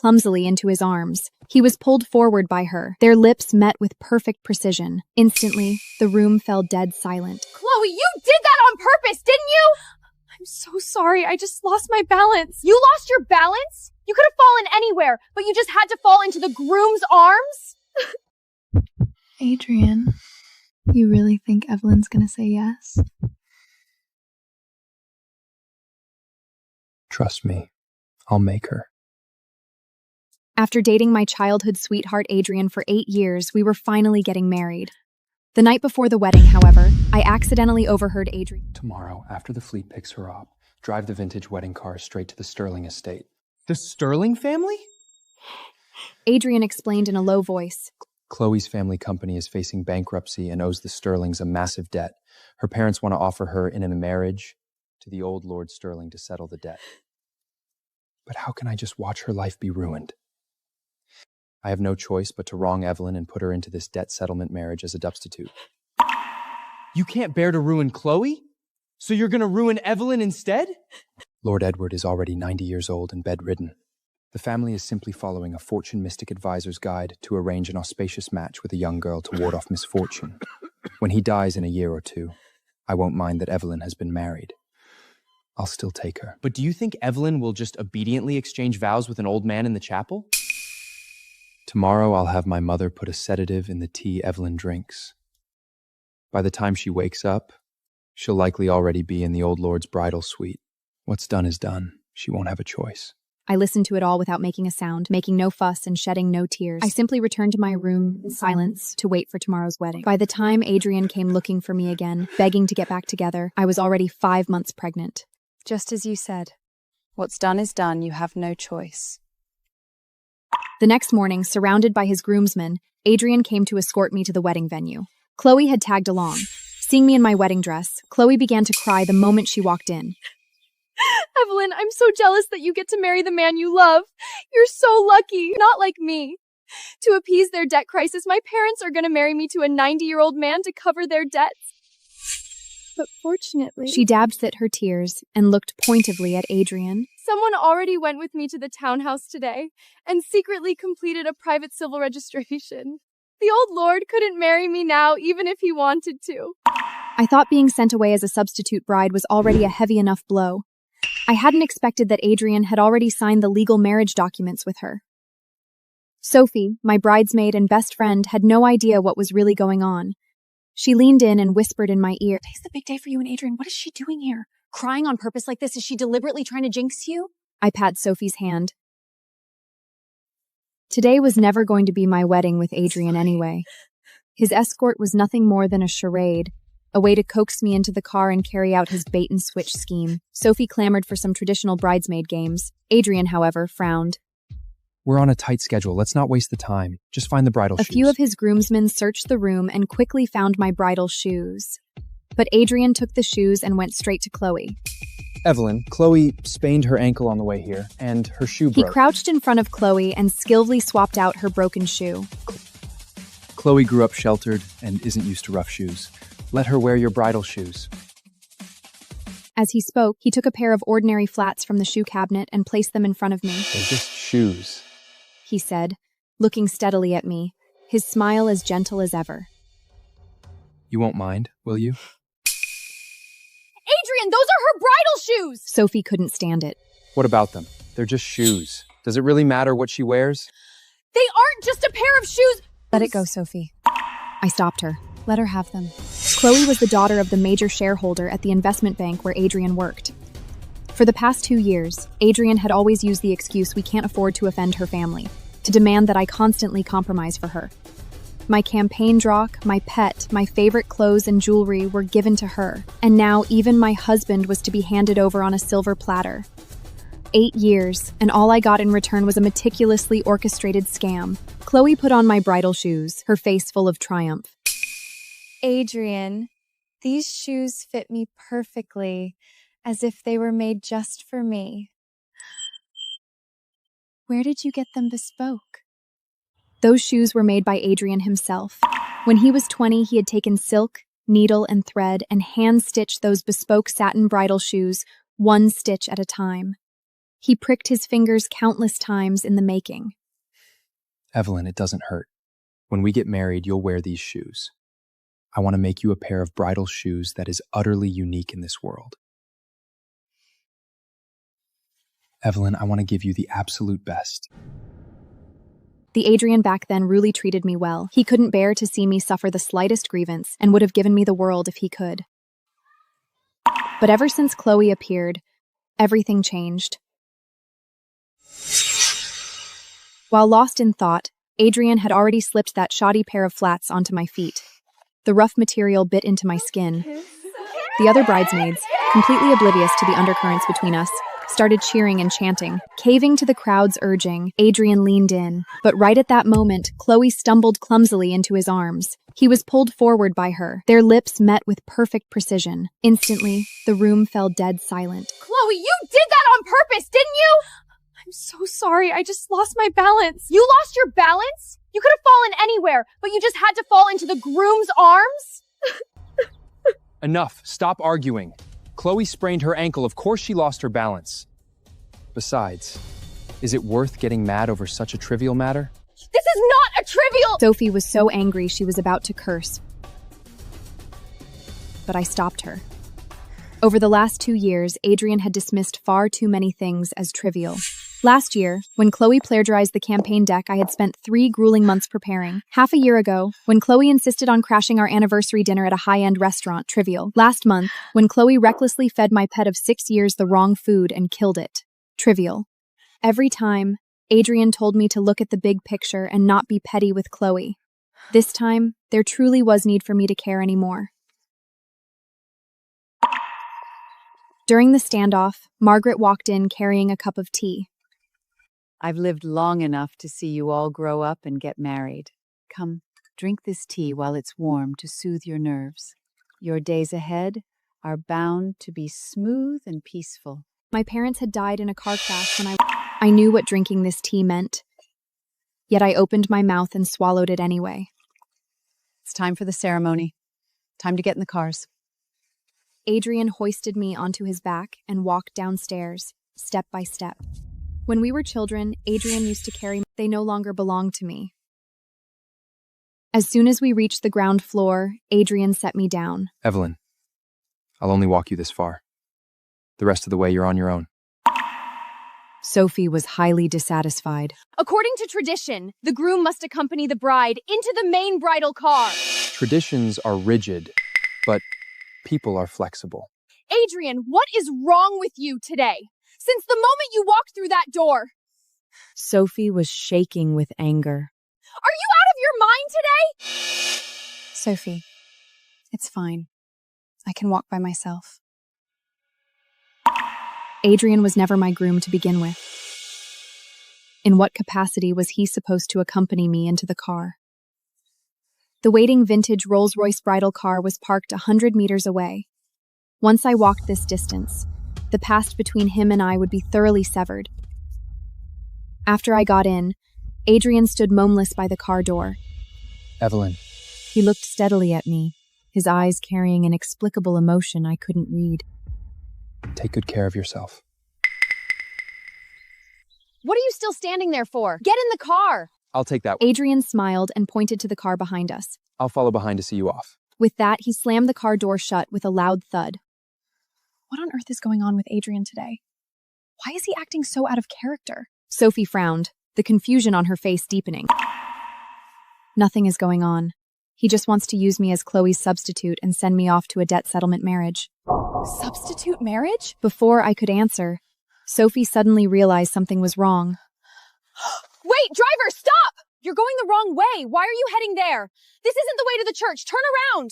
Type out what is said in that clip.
clumsily into his arms. He was pulled forward by her. Their lips met with perfect precision. Instantly, the room fell dead silent. Chloe, you did that on purpose, didn't you? I'm so sorry. I just lost my balance. You lost your balance? You could have fallen anywhere, but you just had to fall into the groom's arms? Adrian, you really think Evelyn's gonna say yes? Trust me, I'll make her. After dating my childhood sweetheart Adrian for 8 years, we were finally getting married. The night before the wedding, however, I accidentally overheard Adrian. Tomorrow, after the fleet picks her up, drive the vintage wedding car straight to the Sterling estate. The Sterling family? Adrian explained in a low voice. Chloe's family company is facing bankruptcy and owes the Sterlings a massive debt. Her parents want to offer her in a marriage to the old Lord Sterling to settle the debt. But how can I just watch her life be ruined? I have no choice but to wrong Evelyn and put her into this debt settlement marriage as a substitute. You can't bear to ruin Chloe? So you're gonna ruin Evelyn instead? Lord Edward is already 90 years old and bedridden. The family is simply following a fortune mystic advisor's guide to arrange an auspicious match with a young girl to ward off misfortune. When he dies in a year or two, I won't mind that Evelyn has been married. I'll still take her. But do you think Evelyn will just obediently exchange vows with an old man in the chapel? Tomorrow I'll have my mother put a sedative in the tea Evelyn drinks. By the time she wakes up, she'll likely already be in the old lord's bridal suite. What's done is done. She won't have a choice. I listened to it all without making a sound, making no fuss and shedding no tears. I simply returned to my room in silence to wait for tomorrow's wedding. By the time Adrian came looking for me again, begging to get back together, I was already 5 months pregnant. Just as you said. What's done is done. You have no choice. The next morning, surrounded by his groomsmen, Adrian came to escort me to the wedding venue. Chloe had tagged along. Seeing me in my wedding dress, Chloe began to cry the moment she walked in. Evelyn, I'm so jealous that you get to marry the man you love. You're so lucky. Not like me. To appease their debt crisis, my parents are going to marry me to a 90-year-old man to cover their debts. But fortunately... She dabbed at her tears and looked pointedly at Adrian. Someone already went with me to the townhouse today and secretly completed a private civil registration. The old lord couldn't marry me now even if he wanted to. I thought being sent away as a substitute bride was already a heavy enough blow. I hadn't expected that Adrian had already signed the legal marriage documents with her. Sophie, my bridesmaid and best friend, had no idea what was really going on. She leaned in and whispered in my ear, "Today's the big day for you and Adrian. What is she doing here? Crying on purpose like this? Is she deliberately trying to jinx you?" I pat Sophie's hand. Today was never going to be my wedding with Adrian anyway. His escort was nothing more than a charade, a way to coax me into the car and carry out his bait-and-switch scheme. Sophie clamored for some traditional bridesmaid games. Adrian, however, frowned. We're on a tight schedule. Let's not waste the time. Just find the bridal shoes. A few of his groomsmen searched the room and quickly found my bridal shoes. But Adrian took the shoes and went straight to Chloe. Evelyn, Chloe sprained her ankle on the way here, and her shoe broke. He crouched in front of Chloe and skillfully swapped out her broken shoe. Chloe grew up sheltered and isn't used to rough shoes. Let her wear your bridal shoes. As he spoke, he took a pair of ordinary flats from the shoe cabinet and placed them in front of me. They're just shoes, he said, looking steadily at me, his smile as gentle as ever. You won't mind, will you? Adrian, those are her bridal shoes! Sophie couldn't stand it. What about them? They're just shoes. Does it really matter what she wears? They aren't just a pair of shoes! Let it go, Sophie. I stopped her. Let her have them. Chloe was the daughter of the major shareholder at the investment bank where Adrian worked. For the past 2 years, Adrian had always used the excuse we can't afford to offend her family, to demand that I constantly compromise for her. My campaign drock, my pet, my favorite clothes and jewelry were given to her, and now even my husband was to be handed over on a silver platter. 8 years, and all I got in return was a meticulously orchestrated scam. Chloe put on my bridal shoes, her face full of triumph. Adrian, these shoes fit me perfectly, as if they were made just for me. Where did you get them bespoke? Those shoes were made by Adrian himself. When he was 20, he had taken silk, needle, and thread and hand-stitched those bespoke satin bridal shoes, one stitch at a time. He pricked his fingers countless times in the making. Evelyn, it doesn't hurt. When we get married, you'll wear these shoes. I want to make you a pair of bridal shoes that is utterly unique in this world. Evelyn, I want to give you the absolute best. The Adrian back then really treated me well. He couldn't bear to see me suffer the slightest grievance and would have given me the world if he could. But ever since Chloe appeared, everything changed. While lost in thought, Adrian had already slipped that shoddy pair of flats onto my feet. The rough material bit into my skin. The other bridesmaids, completely oblivious to the undercurrents between us, started cheering and chanting. Caving to the crowd's urging, Adrian leaned in. But right at that moment, Chloe stumbled clumsily into his arms. He was pulled forward by her. Their lips met with perfect precision. Instantly, the room fell dead silent. Chloe, you did that on purpose, didn't you? I'm so sorry. I just lost my balance. You lost your balance? You could have fallen anywhere, but you just had to fall into the groom's arms? Enough. Stop arguing. Chloe sprained her ankle. Of course she lost her balance. Besides, is it worth getting mad over such a trivial matter? This is not a trivial— Sophie was so angry she was about to curse. But I stopped her. Over the last 2 years, Adrian had dismissed far too many things as trivial. Last year, when Chloe plagiarized the campaign deck I had spent 3 grueling months preparing. Half a year ago, when Chloe insisted on crashing our anniversary dinner at a high-end restaurant, trivial. Last month, when Chloe recklessly fed my pet of 6 years the wrong food and killed it. Trivial. Every time, Adrian told me to look at the big picture and not be petty with Chloe. This time, there truly was need for me to care anymore. During the standoff, Margaret walked in carrying a cup of tea. I've lived long enough to see you all grow up and get married. Come, drink this tea while it's warm to soothe your nerves. Your days ahead are bound to be smooth and peaceful. My parents had died in a car crash when I knew what drinking this tea meant. Yet I opened my mouth and swallowed it anyway. It's time for the ceremony. Time to get in the cars. Adrian hoisted me onto his back and walked downstairs, step by step. When we were children, Adrian used to carry me. They no longer belonged to me. As soon as we reached the ground floor, Adrian set me down. Evelyn, I'll only walk you this far. The rest of the way, you're on your own. Sophie was highly dissatisfied. According to tradition, the groom must accompany the bride into the main bridal car. Traditions are rigid, but people are flexible. Adrian, what is wrong with you today? Since the moment you walked through that door. Sophie was shaking with anger. Are you out of your mind today? Sophie, it's fine. I can walk by myself. Adrian was never my groom to begin with. In what capacity was he supposed to accompany me into the car? The waiting vintage Rolls-Royce bridal car was parked 100 meters away. Once I walked this distance, the past between him and I would be thoroughly severed. After I got in, Adrian stood motionless by the car door. Evelyn. He looked steadily at me, his eyes carrying inexplicable emotion I couldn't read. Take good care of yourself. What are you still standing there for? Get in the car! I'll take that. Adrian smiled and pointed to the car behind us. I'll follow behind to see you off. With that, he slammed the car door shut with a loud thud. What on earth is going on with Adrian today? Why is he acting so out of character? Sophie frowned, the confusion on her face deepening. Nothing is going on. He just wants to use me as Chloe's substitute and send me off to a debt settlement marriage. Substitute marriage? Before I could answer, Sophie suddenly realized something was wrong. Wait, driver, stop! You're going the wrong way. Why are you heading there? This isn't the way to the church. Turn around!